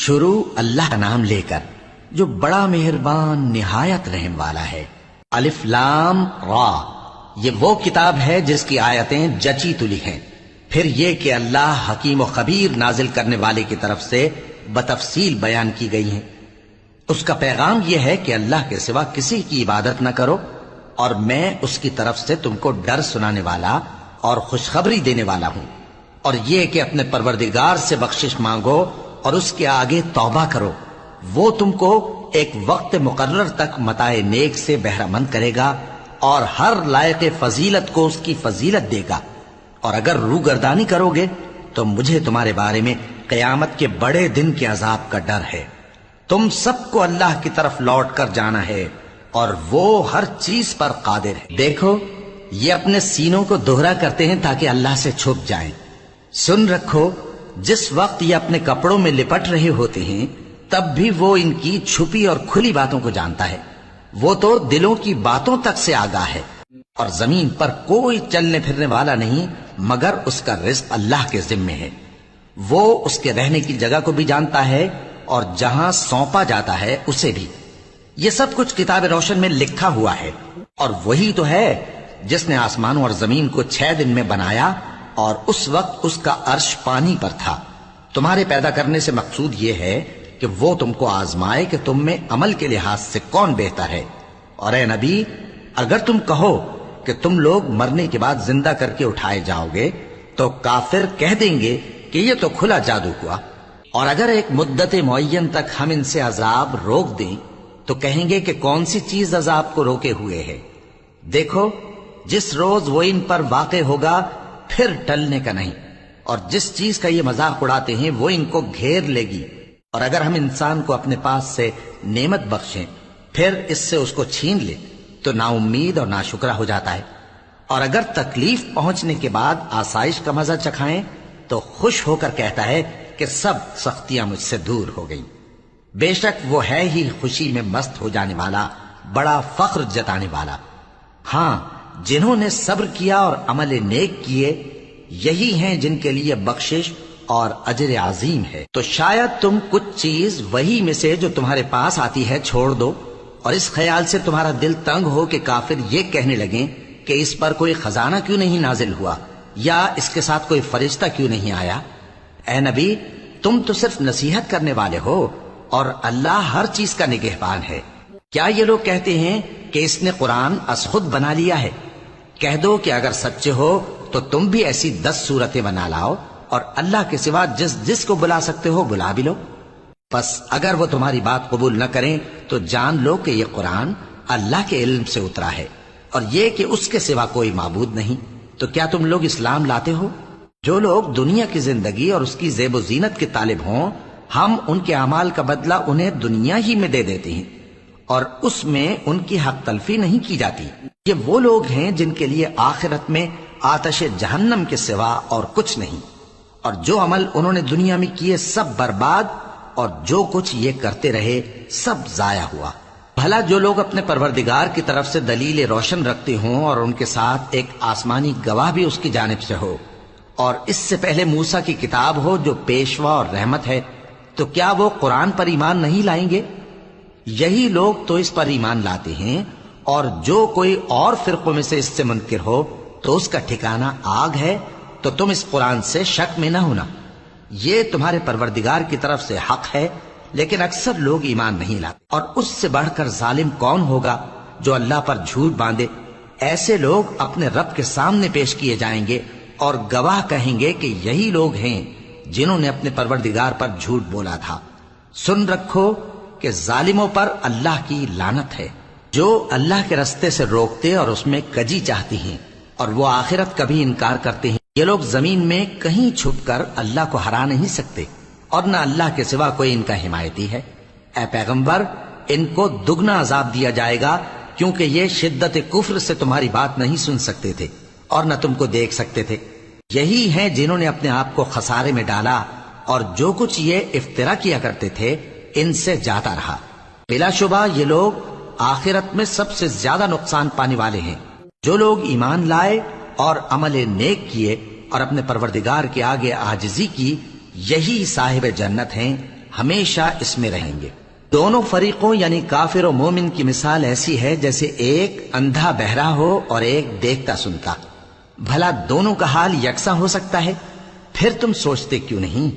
شروع اللہ کا نام لے کر جو بڑا مہربان نہایت رحم والا ہے۔ الف لام را، یہ وہ کتاب ہے جس کی آیتیں جچی تلی ہیں۔ پھر یہ کہ اللہ حکیم و خبیر نازل کرنے والے کی طرف سے بتفصیل بیان کی گئی ہیں۔ اس کا پیغام یہ ہے کہ اللہ کے سوا کسی کی عبادت نہ کرو، اور میں اس کی طرف سے تم کو ڈر سنانے والا اور خوشخبری دینے والا ہوں، اور یہ کہ اپنے پروردگار سے بخشش مانگو اور اس کے آگے توبہ کرو، وہ تم کو ایک وقت مقرر تک متاع نیک سے بہرہ مند کرے گا اور ہر لائق فضیلت کو اس کی فضیلت دے گا، اور اگر روگردانی کرو گے تو مجھے تمہارے بارے میں قیامت کے بڑے دن کے عذاب کا ڈر ہے۔ تم سب کو اللہ کی طرف لوٹ کر جانا ہے اور وہ ہر چیز پر قادر ہے۔ دیکھو یہ اپنے سینوں کو دوہرا کرتے ہیں تاکہ اللہ سے چھپ جائیں۔ سن رکھو جس وقت یہ اپنے کپڑوں میں لپٹ رہے ہوتے ہیں تب بھی وہ ان کی چھپی اور کھلی باتوں کو جانتا ہے۔ وہ تو دلوں کی باتوں تک سے آگاہ ہے، اور زمین پر کوئی چلنے پھرنے والا نہیں مگر اس کا رزق اللہ کے ذمے ہے۔ وہ اس کے رہنے کی جگہ کو بھی جانتا ہے اور جہاں سونپا جاتا ہے اسے بھی۔ یہ سب کچھ کتاب روشن میں لکھا ہوا ہے، اور وہی تو ہے جس نے آسمانوں اور زمین کو 6 دن میں بنایا، اور اس وقت اس کا عرش پانی پر تھا۔ تمہارے پیدا کرنے سے مقصود یہ ہے کہ وہ تم کو آزمائے کہ تم میں عمل کے لحاظ سے کون بہتر ہے۔ اور اے نبی، اگر تم کہو کہ تم لوگ مرنے کے بعد زندہ کر کے اٹھائے جاؤ گے تو کافر کہہ دیں گے کہ یہ تو کھلا جادو ہوا، اور اگر ایک مدت معین تک ہم ان سے عذاب روک دیں تو کہیں گے کہ کون سی چیز عذاب کو روکے ہوئے ہے۔ دیکھو جس روز وہ ان پر واقع ہوگا پھر ٹلنے کا نہیں، اور جس چیز کا یہ مذاق اڑاتے ہیں وہ ان کو گھیر لے گی۔ اور اگر ہم انسان کو اپنے پاس سے نعمت بخشیں پھر اس سے اس کو چھین لے تو نا امید اور ناشکرا ہو جاتا ہے، اور اگر تکلیف پہنچنے کے بعد آسائش کا مزہ چکھائیں تو خوش ہو کر کہتا ہے کہ سب سختیاں مجھ سے دور ہو گئیں۔ بے شک وہ ہے ہی خوشی میں مست ہو جانے والا، بڑا فخر جتانے والا۔ ہاں، جنہوں نے صبر کیا اور عمل نیک کیے یہی ہیں جن کے لیے بخشش اور اجر عظیم ہے۔ تو شاید تم کچھ چیز وہی میں سے جو تمہارے پاس آتی ہے چھوڑ دو، اور اس خیال سے تمہارا دل تنگ ہو کہ کافر یہ کہنے لگیں کہ اس پر کوئی خزانہ کیوں نہیں نازل ہوا، یا اس کے ساتھ کوئی فرشتہ کیوں نہیں آیا۔ اے نبی، تم تو صرف نصیحت کرنے والے ہو، اور اللہ ہر چیز کا نگہبان ہے۔ کیا یہ لوگ کہتے ہیں کہ اس نے قرآن از خود بنا لیا ہے؟ کہہ دو کہ اگر سچے ہو تو تم بھی ایسی 10 صورتیں بنا لاؤ، اور اللہ کے سوا جس جس کو بلا سکتے ہو بلا بھی لو۔ بس اگر وہ تمہاری بات قبول نہ کریں تو جان لو کہ یہ قرآن اللہ کے علم سے اترا ہے، اور یہ کہ اس کے سوا کوئی معبود نہیں۔ تو کیا تم لوگ اسلام لاتے ہو؟ جو لوگ دنیا کی زندگی اور اس کی زیب و زینت کے طالب ہوں، ہم ان کے اعمال کا بدلہ انہیں دنیا ہی میں دے دیتے ہیں، اور اس میں ان کی حق تلفی نہیں کی جاتی۔ یہ وہ لوگ ہیں جن کے لیے آخرت میں آتش جہنم کے سوا اور کچھ نہیں، اور جو عمل انہوں نے دنیا میں کیے سب برباد، اور جو کچھ یہ کرتے رہے سب ضائع ہوا۔ بھلا جو لوگ اپنے پروردگار کی طرف سے دلیل روشن رکھتے ہوں اور ان کے ساتھ ایک آسمانی گواہ بھی اس کی جانب سے ہو، اور اس سے پہلے موسیٰ کی کتاب ہو جو پیشوا اور رحمت ہے، تو کیا وہ قرآن پر ایمان نہیں لائیں گے؟ یہی لوگ تو اس پر ایمان لاتے ہیں، اور جو کوئی اور فرقوں میں سے اس سے منکر ہو تو اس کا ٹھکانہ آگ ہے۔ تو تم اس قرآن سے شک میں نہ ہونا، یہ تمہارے پروردگار کی طرف سے حق ہے، لیکن اکثر لوگ ایمان نہیں لاتے۔ اور اس سے بڑھ کر ظالم کون ہوگا جو اللہ پر جھوٹ باندھے؟ ایسے لوگ اپنے رب کے سامنے پیش کیے جائیں گے اور گواہ کہیں گے کہ یہی لوگ ہیں جنہوں نے اپنے پروردگار پر جھوٹ بولا تھا۔ سن رکھو کہ ظالموں پر اللہ کی لعنت ہے، جو اللہ کے رستے سے روکتے اور اس میں کجی چاہتی ہیں، اور وہ آخرت کا بھی انکار کرتے ہیں۔ یہ لوگ زمین میں کہیں چھپ کر اللہ کو ہرا نہیں سکتے، اور نہ اللہ کے سوا کوئی ان کا حمایتی ہے۔ اے پیغمبر، ان کو دگنا عذاب دیا جائے گا، کیونکہ یہ شدت کفر سے تمہاری بات نہیں سن سکتے تھے اور نہ تم کو دیکھ سکتے تھے۔ یہی ہیں جنہوں نے اپنے آپ کو خسارے میں ڈالا، اور جو کچھ یہ افترا کیا کرتے تھے ان سے جاتا رہا۔ بلا شبہ یہ لوگ آخرت میں سب سے زیادہ نقصان پانے والے ہیں۔ جو لوگ ایمان لائے اور عمل نیک کیے اور اپنے پروردگار کے آگے عاجزی کی، یہی صاحب جنت ہیں، ہمیشہ اس میں رہیں گے۔ دونوں فریقوں یعنی کافر و مومن کی مثال ایسی ہے جیسے ایک اندھا بہرا ہو اور ایک دیکھتا سنتا۔ بھلا دونوں کا حال یکساں ہو سکتا ہے؟ پھر تم سوچتے کیوں نہیں؟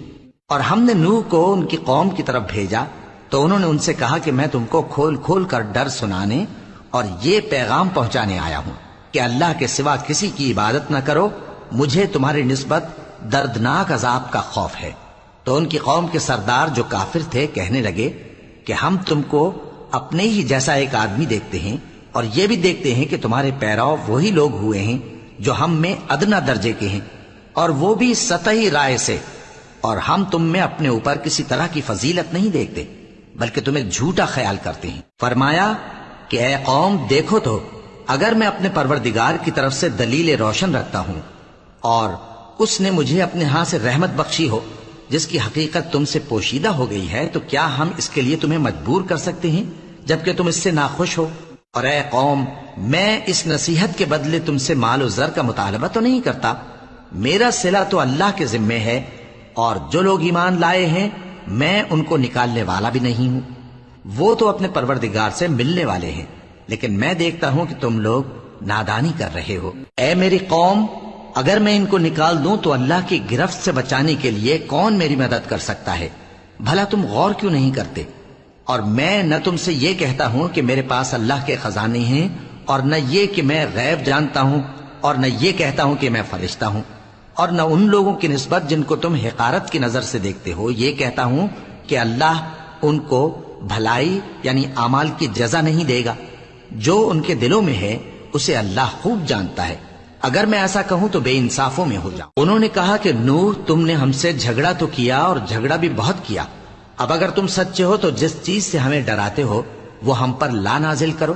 اور ہم نے نوح کو ان کی قوم کی طرف بھیجا تو انہوں نے ان سے کہا کہ میں تم کو کھول کھول کر ڈر سنانے اور یہ پیغام پہنچانے آیا ہوں کہ اللہ کے سوا کسی کی عبادت نہ کرو، مجھے تمہاری نسبت دردناک عذاب کا خوف ہے۔ تو ان کی قوم کے سردار جو کافر تھے کہنے لگے کہ ہم تم کو اپنے ہی جیسا ایک آدمی دیکھتے ہیں اور یہ بھی دیکھتے ہیں کہ تمہارے پیرو وہی لوگ ہوئے ہیں جو ہم میں ادنا درجے کے ہیں، اور وہ بھی سطحی رائے سے، اور ہم تم میں اپنے اوپر کسی طرح کی فضیلت نہیں دیکھتے بلکہ تمہیں جھوٹا خیال کرتے ہیں۔ فرمایا کہ اے قوم دیکھو تو، اگر میں اپنے پروردگار کی طرف سے دلیل روشن رکھتا ہوں اور اس نے مجھے اپنے ہاں سے رحمت بخشی ہو جس کی حقیقت تم سے پوشیدہ ہو گئی ہے، تو کیا ہم اس کے لیے تمہیں مجبور کر سکتے ہیں جبکہ تم اس سے ناخوش ہو؟ اور اے قوم، میں اس نصیحت کے بدلے تم سے مال و زر کا مطالبہ تو نہیں کرتا، میرا صلہ تو اللہ کے ذمے ہے، اور جو لوگ ایمان لائے ہیں میں ان کو نکالنے والا بھی نہیں ہوں، وہ تو اپنے پروردگار سے ملنے والے ہیں، لیکن میں دیکھتا ہوں کہ تم لوگ نادانی کر رہے ہو۔ اے میری قوم، اگر میں ان کو نکال دوں تو اللہ کی گرفت سے بچانے کے لیے کون میری مدد کر سکتا ہے؟ بھلا تم غور کیوں نہیں کرتے؟ اور میں نہ تم سے یہ کہتا ہوں کہ میرے پاس اللہ کے خزانے ہیں، اور نہ یہ کہ میں غیب جانتا ہوں، اور نہ یہ کہتا ہوں کہ میں فرشتہ ہوں، اور نہ ان لوگوں کی نسبت جن کو تم حقارت کی نظر سے دیکھتے ہو یہ کہتا ہوں کہ اللہ ان کو بھلائی یعنی اعمال کی جزا نہیں دے گا۔ جو ان کے دلوں میں ہے اسے اللہ خوب جانتا ہے، اگر میں ایسا کہوں تو بے انصافوں میں ہو جاؤں۔ انہوں نے کہا کہ نوح، تم نے ہم سے جھگڑا تو کیا اور جھگڑا بھی بہت کیا، اب اگر تم سچے ہو تو جس چیز سے ہمیں ڈراتے ہو وہ ہم پر لا نازل کرو۔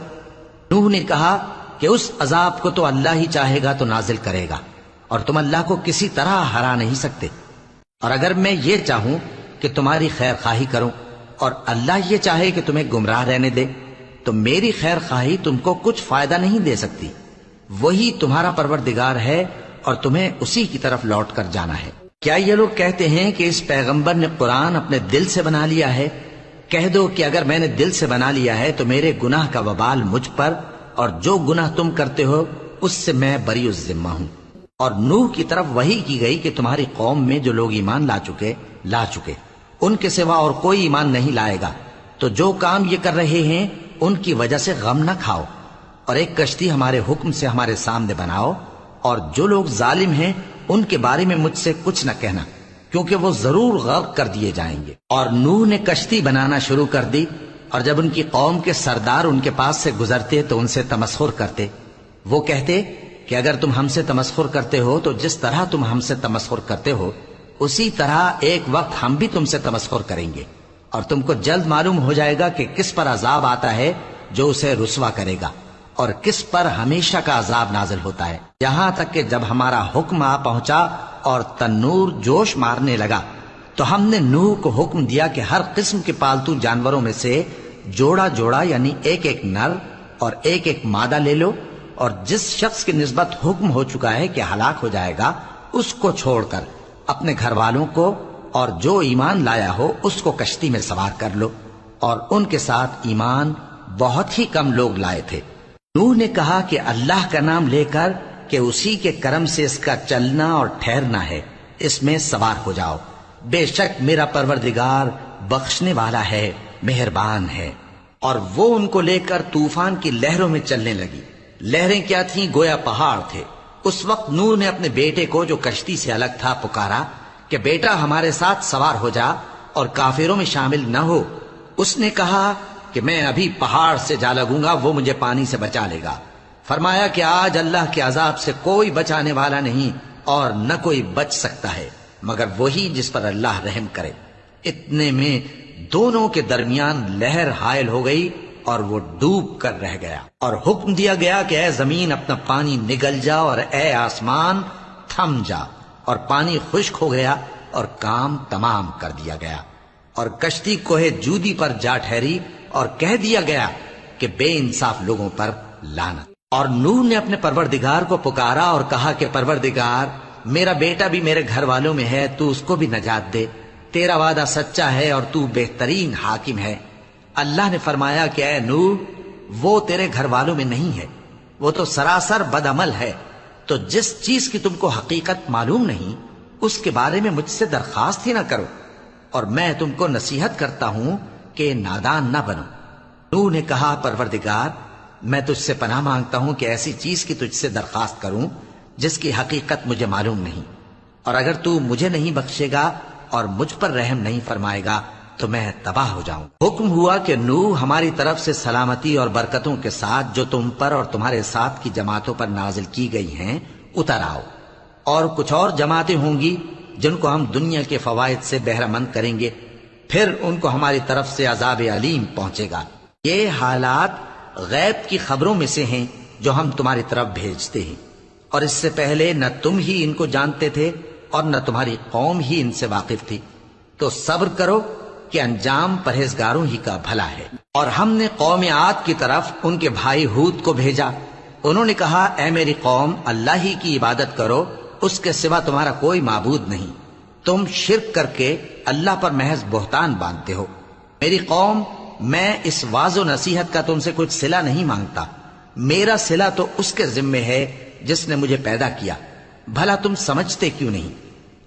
نوح نے کہا کہ اس عذاب کو تو اللہ ہی چاہے گا تو نازل کرے گا، اور تم اللہ کو کسی طرح ہرا نہیں سکتے، اور اگر میں یہ چاہوں کہ تمہاری خیر خواہی کروں اور اللہ یہ چاہے کہ تمہیں گمراہ رہنے دے تو میری خیر خواہی تم کو کچھ فائدہ نہیں دے سکتی، وہی تمہارا پروردگار ہے اور تمہیں اسی کی طرف لوٹ کر جانا ہے۔ کیا یہ لوگ کہتے ہیں کہ اس پیغمبر نے قرآن اپنے دل سے بنا لیا ہے؟ کہہ دو کہ اگر میں نے دل سے بنا لیا ہے تو میرے گناہ کا وبال مجھ پر، اور جو گناہ تم کرتے ہو اس سے میں بری الذمہ ہوں۔ اور نوح کی طرف وحی کی گئی کہ تمہاری قوم میں جو لوگ ایمان لا چکے ان کے سوا اور کوئی ایمان نہیں لائے گا، تو جو کام یہ کر رہے ہیں ان کی وجہ سے غم نہ کھاؤ، اور ایک کشتی ہمارے حکم سے ہمارے سامنے بناؤ، اور جو لوگ ظالم ہیں ان کے بارے میں مجھ سے کچھ نہ کہنا، کیونکہ وہ ضرور غرق کر دیے جائیں گے۔ اور نوح نے کشتی بنانا شروع کر دی، اور جب ان کی قوم کے سردار ان کے پاس سے گزرتے تو ان سے تمسخر کرتے، وہ کہتے کہ اگر تم ہم سے تمسخر کرتے ہو تو جس طرح تم ہم سے تمسخر کرتے ہو اسی طرح ایک وقت ہم بھی تم سے تمسخر کریں گے، اور تم کو جلد معلوم ہو جائے گا کہ کس پر عذاب آتا ہے جو اسے رسوا کرے گا، اور کس پر ہمیشہ کا عذاب نازل ہوتا ہے، یہاں تک کہ جب ہمارا حکم آ پہنچا اور تنور جوش مارنے لگا تو ہم نے نوح کو حکم دیا کہ ہر قسم کے پالتو جانوروں میں سے جوڑا جوڑا یعنی ایک ایک نر اور ایک ایک مادہ لے لو، اور جس شخص کی نسبت حکم ہو چکا ہے کہ ہلاک ہو جائے گا اس کو چھوڑ کر اپنے گھر والوں کو اور جو ایمان لایا ہو اس کو کشتی میں سوار کر لو، اور ان کے ساتھ ایمان بہت ہی کم لوگ لائے تھے۔ نوح نے کہا کہ اللہ کا نام لے کر کہ اسی کے کرم سے اس کا چلنا اور ٹھہرنا ہے، اس میں سوار ہو جاؤ، بے شک میرا پروردگار بخشنے والا ہے، مہربان ہے۔ اور وہ ان کو لے کر طوفان کی لہروں میں چلنے لگی۔ لہریں کیا تھیں؟ گویا پہاڑ تھے۔ اس وقت نوح نے اپنے بیٹے کو جو کشتی سے الگ تھا پکارا کہ بیٹا ہمارے ساتھ سوار ہو جا اور کافروں میں شامل نہ ہو۔ اس نے کہا کہ میں ابھی پہاڑ سے جا لگوں گا، وہ مجھے پانی سے بچا لے گا۔ فرمایا کہ آج اللہ کے عذاب سے کوئی بچانے والا نہیں اور نہ کوئی بچ سکتا ہے مگر وہی جس پر اللہ رحم کرے۔ اتنے میں دونوں کے درمیان لہر حائل ہو گئی اور وہ ڈوب کر رہ گیا، اور حکم دیا گیا کہ اے زمین اپنا پانی نگل جا اور اے آسمان تھم جا، اور پانی خشک ہو گیا اور کام تمام کر دیا گیا، اور کشتی کوہ جودی پر جا ٹھہری، اور کہہ دیا گیا کہ بے انصاف لوگوں پر لعنت۔ اور نوح نے اپنے پروردگار کو پکارا اور کہا کہ پروردگار، میرا بیٹا بھی میرے گھر والوں میں ہے، تو اس کو بھی نجات دے، تیرا وعدہ سچا ہے اور تو بہترین حاکم ہے۔ اللہ نے فرمایا کہ اے نوح، وہ تیرے گھر والوں میں نہیں ہے، وہ تو سراسر بد عمل ہے، تو جس چیز کی تم کو حقیقت معلوم نہیں اس کے بارے میں مجھ سے درخواست ہی نہ کرو، اور میں تم کو نصیحت کرتا ہوں کہ نادان نہ بنو۔ نوح نے کہا پروردگار، میں تجھ سے پناہ مانگتا ہوں کہ ایسی چیز کی تجھ سے درخواست کروں جس کی حقیقت مجھے معلوم نہیں، اور اگر تو مجھے نہیں بخشے گا اور مجھ پر رحم نہیں فرمائے گا تو میں تباہ ہو جاؤں۔ حکم ہوا کہ نوح ہماری طرف سے سلامتی اور برکتوں کے ساتھ جو تم پر اور تمہارے ساتھ کی جماعتوں پر نازل کی گئی ہیں اتر آؤ، اور کچھ اور جماعتیں ہوں گی جن کو ہم دنیا کے فوائد سے بہرہ مند کریں گے، پھر ان کو ہماری طرف سے عذاب علیم پہنچے گا۔ یہ حالات غیب کی خبروں میں سے ہیں جو ہم تمہاری طرف بھیجتے ہیں، اور اس سے پہلے نہ تم ہی ان کو جانتے تھے اور نہ تمہاری قوم ہی ان سے واقف تھی، تو صبر کرو کہ انجام پرہیزگاروں ہی کا بھلا ہے۔ اور ہم نے قوم عاد کی طرف ان کے بھائی ہود کو بھیجا، انہوں نے کہا اے میری قوم، اللہ ہی کی عبادت کرو، اس کے سوا تمہارا کوئی معبود نہیں، تم شرک کر کے اللہ پر محض بہتان باندھتے ہو۔ میری قوم، میں اس واعظ و نصیحت کا تم سے کچھ صلہ نہیں مانگتا، میرا صلہ تو اس کے ذمے ہے جس نے مجھے پیدا کیا، بھلا تم سمجھتے کیوں نہیں؟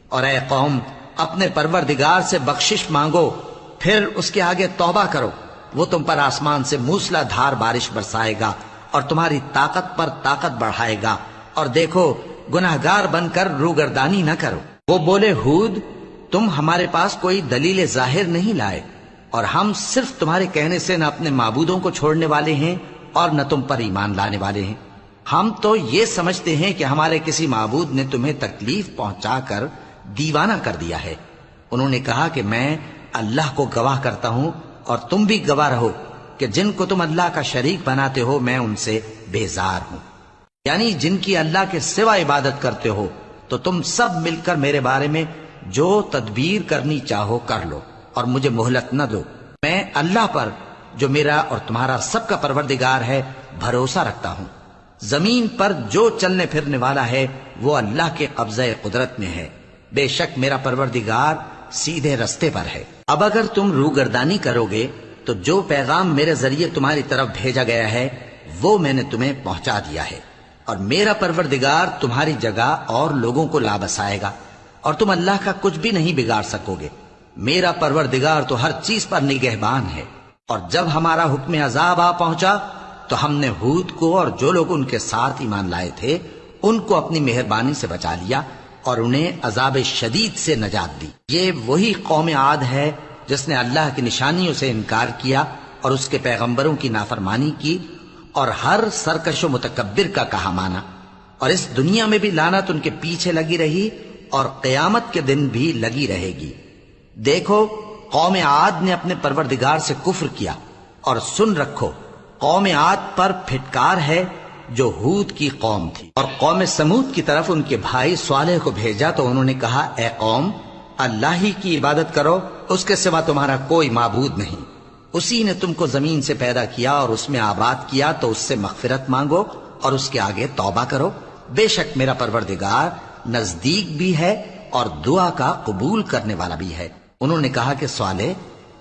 اور اے قوم، اپنے پروردگار سے بخشش مانگو، پھر اس کے آگے توبہ کرو، وہ تم پر آسمان سے موسلا دھار بارش برسائے گا اور تمہاری طاقت پر طاقت بڑھائے گا، اور دیکھو گناہگار بن کر روگردانی نہ کرو۔ وہ بولے ہود، تم ہمارے پاس کوئی دلیل ظاہر نہیں لائے، اور ہم صرف تمہارے کہنے سے نہ اپنے معبودوں کو چھوڑنے والے ہیں اور نہ تم پر ایمان لانے والے ہیں۔ ہم تو یہ سمجھتے ہیں کہ ہمارے کسی معبود نے تمہیں تکلیف پہنچا کر دیوانہ کر دیا ہے۔ انہوں نے کہا کہ میں اللہ کو گواہ کرتا ہوں اور تم بھی گواہ رہو کہ جن کو تم اللہ کا شریک بناتے ہو میں ان سے بیزار ہوں، یعنی جن کی اللہ کے سوا عبادت کرتے ہو، تو تم سب مل کر میرے بارے میں جو تدبیر کرنی چاہو کر لو اور مجھے مہلت نہ دو۔ میں اللہ پر جو میرا اور تمہارا سب کا پروردگار ہے بھروسہ رکھتا ہوں۔ زمین پر جو چلنے پھرنے والا ہے وہ اللہ کے قبضہ قدرت میں ہے، بے شک میرا پروردگار سیدھے رستے پر ہے۔ اب اگر تم روگردانی کرو گے تو جو پیغام میرے ذریعے تمہاری طرف بھیجا گیا ہے وہ میں نے تمہیں پہنچا دیا ہے، اور میرا پروردگار تمہاری جگہ اور لوگوں کو لا بسائے گا، اور تم اللہ کا کچھ بھی نہیں بگاڑ سکو گے۔ میرا پروردگار تو ہر چیز پر نگہبان ہے۔ اور جب ہمارا حکم عذاب آ پہنچا تو ہم نے ہود کو اور جو لوگ ان کے ساتھ ایمان لائے تھے ان کو اپنی مہربانی سے بچا لیا اور انہیں عذاب شدید سے نجات دی۔ یہ وہی قوم عاد ہے جس نے اللہ کی نشانیوں سے انکار کیا اور اس کے پیغمبروں کی نافرمانی کی اور ہر سرکش و متکبر کا کہا مانا، اور اس دنیا میں بھی لعنت ان کے پیچھے لگی رہی اور قیامت کے دن بھی لگی رہے گی۔ دیکھو قوم عاد نے اپنے پروردگار سے کفر کیا، اور سن رکھو قوم عاد پر پھٹکار ہے جو ہود کی قوم تھی۔ اور قوم سمود کی طرف ان کے بھائی صالح کو بھیجا تو انہوں نے کہا اے قوم، اللہ ہی کی عبادت کرو، اس کے سوا تمہارا کوئی معبود نہیں، اسی نے تم کو زمین سے پیدا کیا اور اس میں آباد کیا، تو اس سے مغفرت مانگو اور اس کے آگے توبہ کرو، بے شک میرا پروردگار نزدیک بھی ہے اور دعا کا قبول کرنے والا بھی ہے۔ انہوں نے کہا کہ صالح،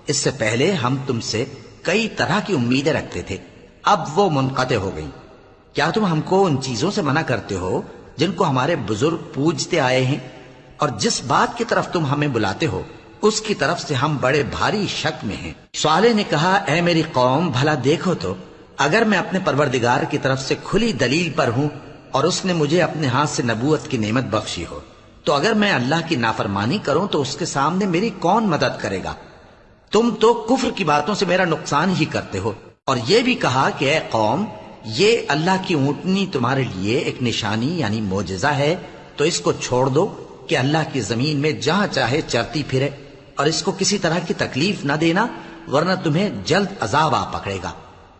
اس سے پہلے ہم تم سے کئی طرح کی امیدیں رکھتے تھے، اب وہ منقطع ہو گئی۔ کیا تم ہم کو ان چیزوں سے منع کرتے ہو جن کو ہمارے بزرگ پوجتے آئے ہیں؟ اور جس بات کی طرف تم ہمیں بلاتے ہو اس کی طرف سے ہم بڑے بھاری شک میں ہیں۔ صالح نے کہا اے میری قوم، بھلا دیکھو تو اگر میں اپنے پروردگار کی طرف سے کھلی دلیل پر ہوں اور اس نے مجھے اپنے ہاتھ سے نبوت کی نعمت بخشی ہو، تو اگر میں اللہ کی نافرمانی کروں تو اس کے سامنے میری کون مدد کرے گا؟ تم تو کفر کی باتوں سے میرا نقصان ہی کرتے ہو۔ اور یہ بھی کہا کہ اے قوم، یہ اللہ کی اونٹنی تمہارے لیے ایک نشانی یعنی معجزہ ہے، تو اس کو چھوڑ دو کہ اللہ کی زمین میں جہاں چاہے چرتی پھرے، اور اس کو کسی طرح کی تکلیف نہ دینا، ورنہ تمہیں جلد عذاب آ پکڑے گا۔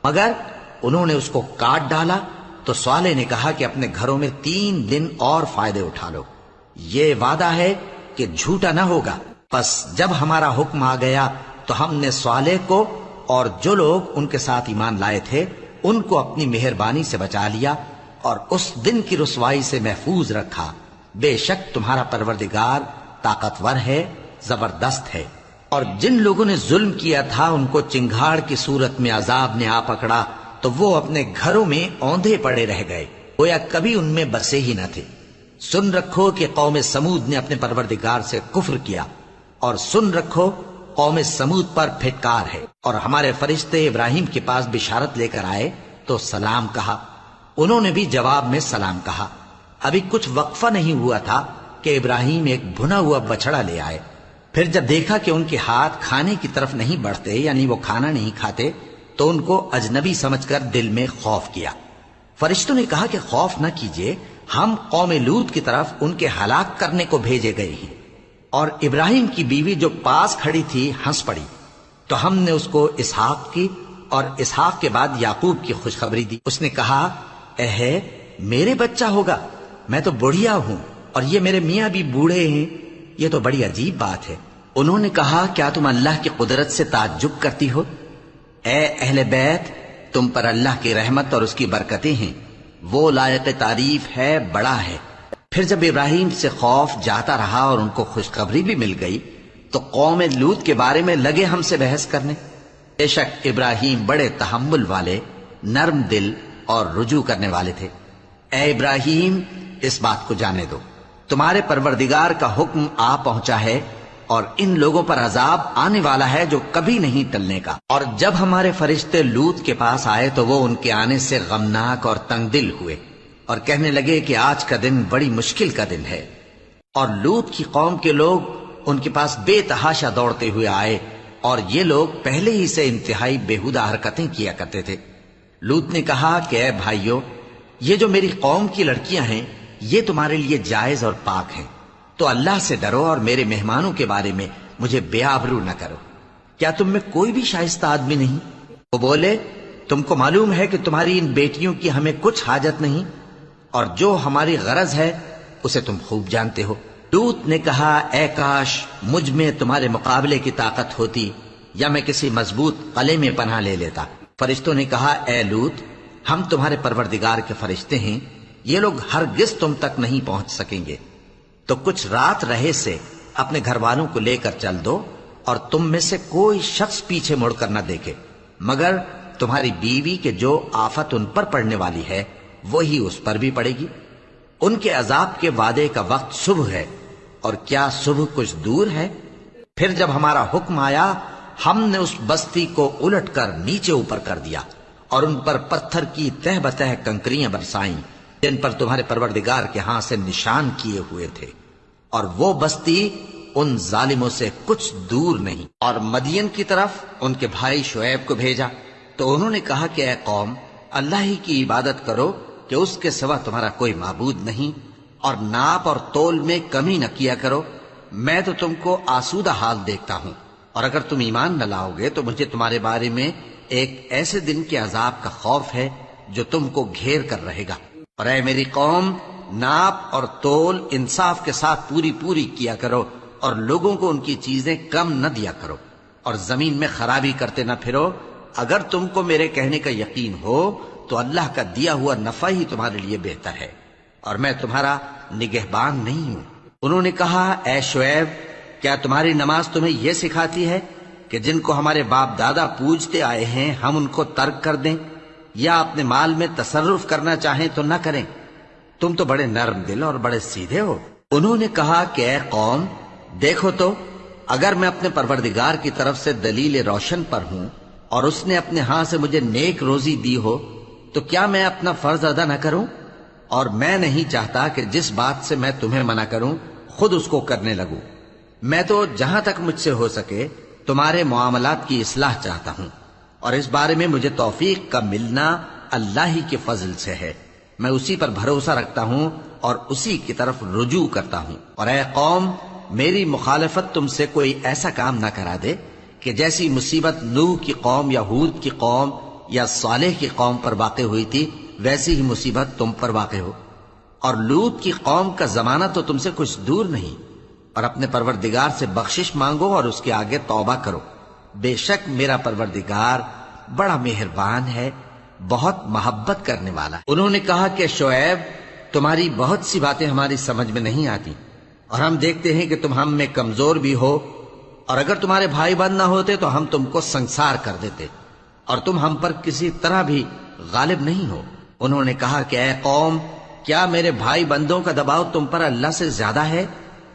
مگر انہوں نے اس کو کاٹ ڈالا تو صالح نے کہا کہ اپنے گھروں میں 3 دن اور فائدے اٹھا لو، یہ وعدہ ہے کہ جھوٹا نہ ہوگا۔ پس جب ہمارا حکم آ گیا تو ہم نے صالح کو اور جو لوگ ان کے ساتھ ایمان لائے تھے ان کو اپنی مہربانی سے بچا لیا اور اس دن کی رسوائی سے محفوظ رکھا۔ بے شک تمہارا پروردگار طاقتور ہے، زبردست ہے۔ اور جن لوگوں نے ظلم کیا تھا ان کو چنگھاڑ کی صورت میں عذاب نے آ پکڑا تو وہ اپنے گھروں میں اوندھے پڑے رہ گئے، گویا کبھی ان میں بسے ہی نہ تھے۔ سن رکھو کہ قوم سمود نے اپنے پروردگار سے کفر کیا، اور سن رکھو قوم سمود پر پھٹکار ہے۔ اور ہمارے فرشتے ابراہیم کے پاس بشارت لے کر آئے تو سلام کہا، انہوں نے بھی جواب میں سلام کہا۔ ابھی کچھ وقفہ نہیں ہوا تھا کہ ابراہیم ایک بھنا ہوا بچڑا لے آئے۔ پھر جب دیکھا کہ ان کے ہاتھ کھانے کی طرف نہیں بڑھتے، یعنی وہ کھانا نہیں کھاتے، تو ان کو اجنبی سمجھ کر دل میں خوف کیا۔ فرشتوں نے کہا کہ خوف نہ کیجیے، ہم قوم لوط کی طرف ان کے ہلاک کرنے کو بھیجے گئے ہیں۔ اور ابراہیم کی بیوی جو پاس کھڑی تھی ہنس پڑی، تو ہم نے اس کو اسحاق کی اور اسحاق کے بعد یعقوب کی خوشخبری دی۔ اس نے کہا، اے میرے بچہ ہوگا، میں تو بڑھیا ہوں اور یہ میرے میاں بھی بوڑھے ہیں، یہ تو بڑی عجیب بات ہے۔ انہوں نے کہا، کیا تم اللہ کی قدرت سے تعجب کرتی ہو؟ اے اہل بیت، تم پر اللہ کی رحمت اور اس کی برکتیں ہیں، وہ لائق تعریف ہے، بڑا ہے۔ پھر جب ابراہیم سے خوف جاتا رہا اور ان کو خوشخبری بھی مل گئی تو قوم لوط کے بارے میں لگے ہم سے بحث کرنے۔ بے شک ابراہیم بڑے تحمل والے، نرم دل اور رجوع کرنے والے تھے۔ اے ابراہیم، اس بات کو جانے دو، تمہارے پروردگار کا حکم آ پہنچا ہے اور ان لوگوں پر عذاب آنے والا ہے جو کبھی نہیں ٹلنے کا۔ اور جب ہمارے فرشتے لوط کے پاس آئے تو وہ ان کے آنے سے غمناک اور تنگ دل ہوئے اور کہنے لگے کہ آج کا دن بڑی مشکل کا دن ہے۔ اور لوط کی قوم کے لوگ ان کے پاس بے تحاشا دوڑتے ہوئے آئے، اور یہ لوگ پہلے ہی سے انتہائی بیہودہ حرکتیں کیا کرتے تھے۔ لوط نے کہا کہ اے بھائیو، یہ جو میری قوم کی لڑکیاں ہیں یہ تمہارے لیے جائز اور پاک ہیں، تو اللہ سے ڈرو اور میرے مہمانوں کے بارے میں مجھے بے آبرو نہ کرو۔ کیا تم میں کوئی بھی شائستہ آدمی نہیں؟ وہ بولے، تم کو معلوم ہے کہ تمہاری ان بیٹیوں کی ہمیں کچھ حاجت نہیں، اور جو ہماری غرض ہے اسے تم خوب جانتے ہو۔ لوط نے کہا، اے کاش مجھ میں تمہارے مقابلے کی طاقت ہوتی، یا میں کسی مضبوط قلعے میں پناہ لے لیتا۔ فرشتوں نے کہا، اے لوط، ہم تمہارے پروردگار کے فرشتے ہیں، یہ لوگ ہرگز تم تک نہیں پہنچ سکیں گے، تو کچھ رات رہے سے اپنے گھر والوں کو لے کر چل دو، اور تم میں سے کوئی شخص پیچھے مڑ کر نہ دیکھے، مگر تمہاری بیوی کے جو آفت ان پر پڑنے والی ہے وہی اس پر بھی پڑے گی۔ ان کے عذاب کے وعدے کا وقت صبح ہے، اور کیا صبح کچھ دور ہے؟ پھر جب ہمارا حکم آیا ہم نے اس بستی کو الٹ کر نیچے اوپر کر دیا اور ان پر پتھر کی تہ بتہ کنکریاں برسائیں جن پر تمہارے پروردگار کے ہاں سے نشان کیے ہوئے تھے، اور وہ بستی ان ظالموں سے کچھ دور نہیں۔ اور مدین کی طرف ان کے بھائی شعیب کو بھیجا تو انہوں نے کہا کہ اے قوم، اللہ ہی کی عبادت کرو کہ اس کے سوا تمہارا کوئی معبود نہیں، اور ناپ اور تول میں کمی نہ کیا کرو، میں تو تم کو آسودہ حال دیکھتا ہوں، اور اگر تم ایمان نہ لاؤ گے تو مجھے تمہارے بارے میں ایک ایسے دن کے عذاب کا خوف ہے جو تم کو گھیر کر رہے گا۔ اور اے میری قوم، ناپ اور تول انصاف کے ساتھ پوری پوری کیا کرو، اور لوگوں کو ان کی چیزیں کم نہ دیا کرو، اور زمین میں خرابی کرتے نہ پھرو۔ اگر تم کو میرے کہنے کا یقین ہو تو اللہ کا دیا ہوا نفع ہی تمہارے لیے بہتر ہے، اور میں تمہارا نگہبان نہیں ہوں۔ انہوں نے کہا، اے شعیب، کیا تمہاری نماز تمہیں یہ سکھاتی ہے کہ جن کو ہمارے باپ دادا پوجتے آئے ہیں ہم ان کو ترک کر دیں، یا اپنے مال میں تصرف کرنا چاہیں تو نہ کریں؟ تم تو بڑے نرم دل اور بڑے سیدھے ہو۔ انہوں نے کہا کہ اے قوم، دیکھو تو، اگر میں اپنے پروردگار کی طرف سے دلیل روشن پر ہوں اور اس نے اپنے ہاں سے مجھے نیک روزی دی ہو تو کیا میں اپنا فرض ادا نہ کروں؟ اور میں نہیں چاہتا کہ جس بات سے میں تمہیں منع کروں خود اس کو کرنے لگوں۔ میں تو جہاں تک مجھ سے ہو سکے تمہارے معاملات کی اصلاح چاہتا ہوں، اور اس بارے میں مجھے توفیق کا ملنا اللہ ہی کے فضل سے ہے۔ میں اسی پر بھروسہ رکھتا ہوں اور اسی کی طرف رجوع کرتا ہوں۔ اور اے قوم، میری مخالفت تم سے کوئی ایسا کام نہ کرا دے کہ جیسی مصیبت نوح کی قوم یا ہود کی قوم یا صالح کی قوم پر واقع ہوئی تھی ویسی ہی مصیبت تم پر واقع ہو۔ اور لوط کی قوم کا زمانہ تو تم سے کچھ دور نہیں، اور اپنے پروردگار سے بخشش مانگو اور اس کے آگے توبہ کرو، بے شک میرا پروردگار بڑا مہربان ہے، بہت محبت کرنے والا ہے۔ انہوں نے کہا کہ شعیب، تمہاری بہت سی باتیں ہماری سمجھ میں نہیں آتی، اور ہم دیکھتے ہیں کہ تم ہم میں کمزور بھی ہو اور اگر تمہارے بھائی بند نہ ہوتے تو ہم تم کو سنسار کر دیتے، اور تم ہم پر کسی طرح بھی غالب نہیں ہو۔ انہوں نے کہا کہ اے قوم، کیا میرے بھائی بندوں کا دباؤ تم پر اللہ سے زیادہ ہے،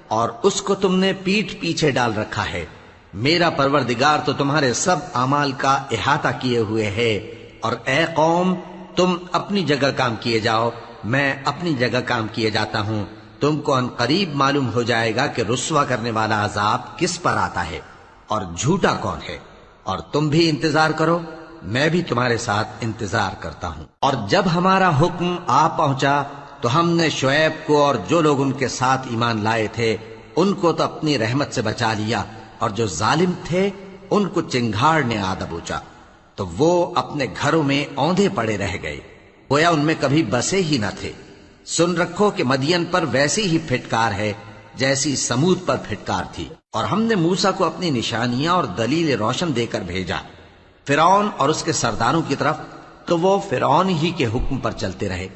اور اس کو تم نے پیٹھ پیچھے ڈال رکھا ہے؟ میرا پروردگار تو تمہارے سب اعمال کا احاطہ کیے ہوئے ہے۔ اور اے قوم، تم اپنی جگہ کام کیے جاؤ، میں اپنی جگہ کام کیے جاتا ہوں۔ تم کو ان قریب معلوم ہو جائے گا کہ رسوا کرنے والا عذاب کس پر آتا ہے اور جھوٹا کون ہے، اور تم بھی انتظار کرو، میں بھی تمہارے ساتھ انتظار کرتا ہوں۔ اور جب ہمارا حکم آ پہنچا تو ہم نے شعیب کو اور جو لوگ ان کے ساتھ ایمان لائے تھے ان کو تو اپنی رحمت سے بچا لیا، اور جو ظالم تھے ان کو چنگھاڑ نے آ دبوچا، تو وہ اپنے گھروں میں اوندھے پڑے رہ گئے، گویا ان میں کبھی بسے ہی نہ تھے۔ سن رکھو کہ مدین پر ویسی ہی پھٹکار ہے جیسی سمود پر پھٹکار تھی۔ اور ہم نے موسیٰ کو اپنی نشانیاں اور دلیل روشن دے کر بھیجا فرعون اور اس کے سرداروں کی طرف، تو وہ فرعون ہی کے حکم پر چلتے رہے،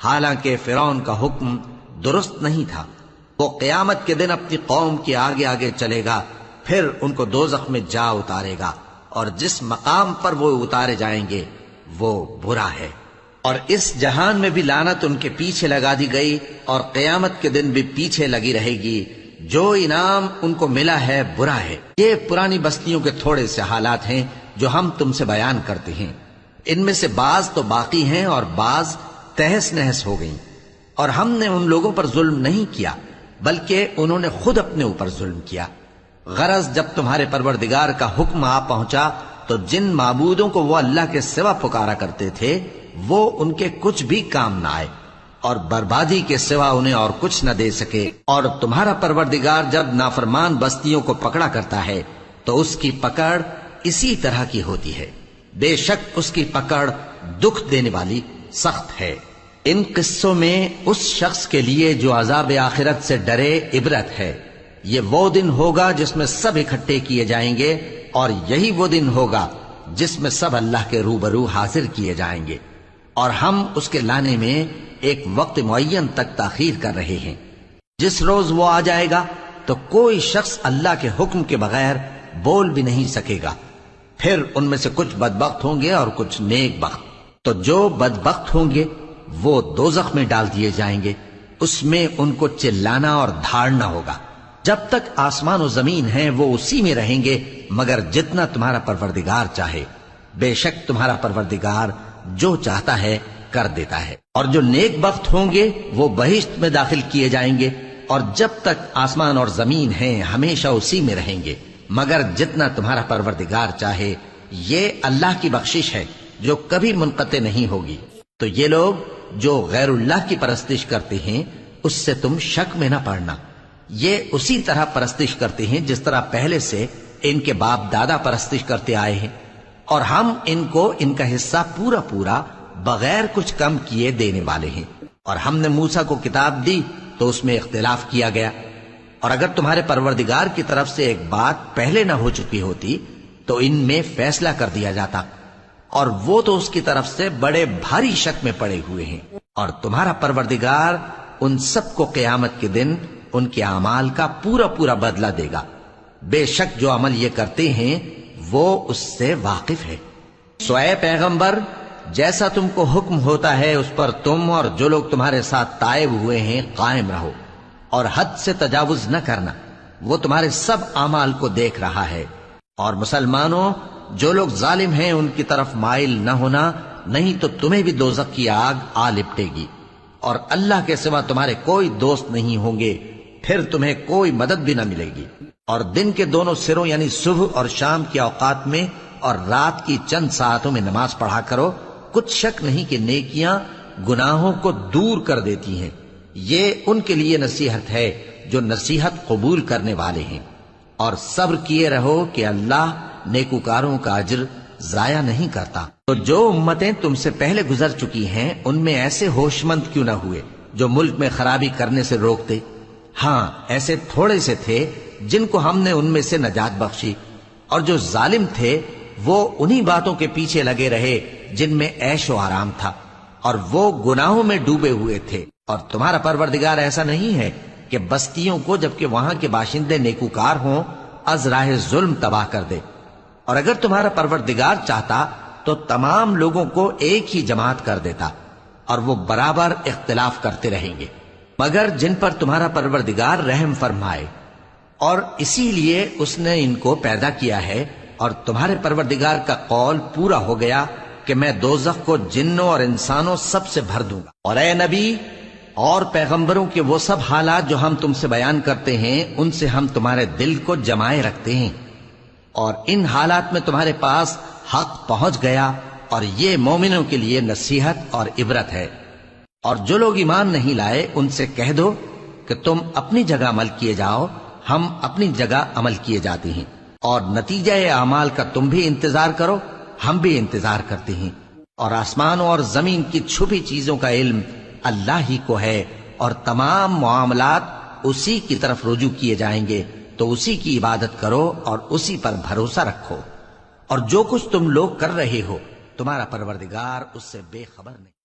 حالانکہ فرعون کا حکم درست نہیں تھا۔ وہ قیامت کے دن اپنی قوم کے آگے آگے چلے گا، پھر ان کو دوزخ میں جا اتارے گا، اور جس مقام پر وہ اتارے جائیں گے وہ برا ہے۔ اور اس جہان میں بھی لعنت ان کے پیچھے لگا دی گئی، اور قیامت کے دن بھی پیچھے لگی رہے گی۔ جو انعام ان کو ملا ہے برا ہے۔ یہ پرانی بستیوں کے تھوڑے سے حالات ہیں جو ہم تم سے بیان کرتے ہیں، ان میں سے بعض تو باقی ہیں اور بعض تہس نہس ہو گئیں۔ اور ہم نے ان لوگوں پر ظلم نہیں کیا بلکہ انہوں نے خود اپنے اوپر ظلم کیا۔ غرض جب تمہارے پروردگار کا حکم آ پہنچا تو جن معبودوں کو وہ اللہ کے سوا پکارا کرتے تھے وہ ان کے کچھ بھی کام نہ آئے، اور بربادی کے سوا انہیں اور کچھ نہ دے سکے۔ اور تمہارا پروردگار جب نافرمان بستیوں کو پکڑا کرتا ہے تو اس کی پکڑ اسی طرح کی ہوتی ہے، بے شک اس کی پکڑ دکھ دینے والی سخت ہے۔ ان قصوں میں اس شخص کے لیے جو عذاب آخرت سے ڈرے عبرت ہے۔ یہ وہ دن ہوگا جس میں سب اکٹھے کیے جائیں گے، اور یہی وہ دن ہوگا جس میں سب اللہ کے روبرو حاضر کیے جائیں گے، اور ہم اس کے لانے میں ایک وقت معین تک تاخیر کر رہے ہیں۔ جس روز وہ آ جائے گا تو کوئی شخص اللہ کے حکم کے بغیر بول بھی نہیں سکے گا۔ پھر ان میں سے کچھ بدبخت ہوں گے اور کچھ نیک بخت۔ تو جو بدبخت ہوں گے وہ دوزخ میں ڈال دیے جائیں گے، اس میں ان کو چلانا اور دھاڑنا ہوگا۔ جب تک آسمان و زمین ہیں وہ اسی میں رہیں گے مگر جتنا تمہارا پروردگار چاہے۔ بے شک تمہارا پروردگار جو چاہتا ہے کر دیتا ہے۔ اور جو نیک بخت ہوں گے وہ بہشت میں داخل کیے جائیں گے، اور جب تک آسمان اور زمین ہیں ہمیشہ اسی میں رہیں گے مگر جتنا تمہارا پروردگار چاہے۔ یہ اللہ کی بخشش ہے جو کبھی منقطع نہیں ہوگی۔ تو یہ لوگ جو غیر اللہ کی پرستش کرتے ہیں اس سے تم شک میں نہ پڑنا، یہ اسی طرح پرستش کرتے ہیں جس طرح پہلے سے ان کے باپ دادا پرستش کرتے آئے ہیں، اور ہم ان کو ان کا حصہ پورا پورا بغیر کچھ کم کیے دینے والے ہیں۔ اور ہم نے موسیٰ کو کتاب دی تو اس میں اختلاف کیا گیا، اور اگر تمہارے پروردگار کی طرف سے ایک بات پہلے نہ ہو چکی ہوتی تو ان میں فیصلہ کر دیا جاتا، اور وہ تو اس کی طرف سے بڑے بھاری شک میں پڑے ہوئے ہیں۔ اور تمہارا پروردگار ان سب کو قیامت کے دن ان کے اعمال کا پورا پورا بدلہ دے گا، بے شک جو عمل یہ کرتے ہیں وہ اس سے واقف ہے۔ سو اے پیغمبر، جیسا تم کو حکم ہوتا ہے اس پر تم اور جو لوگ تمہارے ساتھ تائب ہوئے ہیں قائم رہو، اور حد سے تجاوز نہ کرنا، وہ تمہارے سب اعمال کو دیکھ رہا ہے۔ اور مسلمانوں، جو لوگ ظالم ہیں ان کی طرف مائل نہ ہونا، نہیں تو تمہیں بھی دوزخ کی آگ آ لپٹے گی، اور اللہ کے سوا تمہارے کوئی دوست نہیں ہوں گے، پھر تمہیں کوئی مدد بھی نہ ملے گی۔ اور دن کے دونوں سروں یعنی صبح اور شام کے اوقات میں اور رات کی چند ساعتوں میں نماز پڑھا کرو، کچھ شک نہیں کہ نیکیاں گناہوں کو دور کر دیتی ہیں۔ یہ ان کے لیے نصیحت ہے جو نصیحت قبول کرنے والے ہیں۔ اور صبر کیے رہو کہ اللہ نیکوکاروں کا اجر ضائع نہیں کرتا۔ تو جو امتیں تم سے پہلے گزر چکی ہیں ان میں ایسے ہوش مند کیوں نہ ہوئے جو ملک میں خرابی کرنے سے روکتے؟ ہاں، ایسے تھوڑے سے تھے جن کو ہم نے ان میں سے نجات بخشی، اور جو ظالم تھے وہ انہی باتوں کے پیچھے لگے رہے جن میں عیش و آرام تھا، اور وہ گناہوں میں ڈوبے ہوئے تھے۔ اور تمہارا پروردگار ایسا نہیں ہے کہ بستیوں کو جبکہ وہاں کے باشندے نیکوکار ہوں از راہ ظلم تباہ کر دے۔ اور اگر تمہارا پروردگار چاہتا تو تمام لوگوں کو ایک ہی جماعت کر دیتا، اور وہ برابر اختلاف کرتے رہیں گے، مگر جن پر تمہارا پروردگار رحم فرمائے، اور اسی لیے اس نے ان کو پیدا کیا ہے۔ اور تمہارے پروردگار کا قول پورا ہو گیا کہ میں دوزخ کو جنوں اور انسانوں سب سے بھر دوں گا۔ اور اے نبی اور پیغمبروں کے وہ سب حالات جو ہم تم سے بیان کرتے ہیں، ان سے ہم تمہارے دل کو جمائے رکھتے ہیں، اور ان حالات میں تمہارے پاس حق پہنچ گیا، اور یہ مومنوں کے لیے نصیحت اور عبرت ہے۔ اور جو لوگ ایمان نہیں لائے ان سے کہہ دو کہ تم اپنی جگہ عمل کیے جاؤ، ہم اپنی جگہ عمل کیے جاتے ہیں، اور نتیجہ اعمال کا تم بھی انتظار کرو، ہم بھی انتظار کرتے ہیں۔ اور آسمانوں اور زمین کی چھپی چیزوں کا علم اللہ ہی کو ہے، اور تمام معاملات اسی کی طرف رجوع کیے جائیں گے، تو اسی کی عبادت کرو اور اسی پر بھروسہ رکھو، اور جو کچھ تم لوگ کر رہے ہو تمہارا پروردگار اس سے بے خبر نہیں۔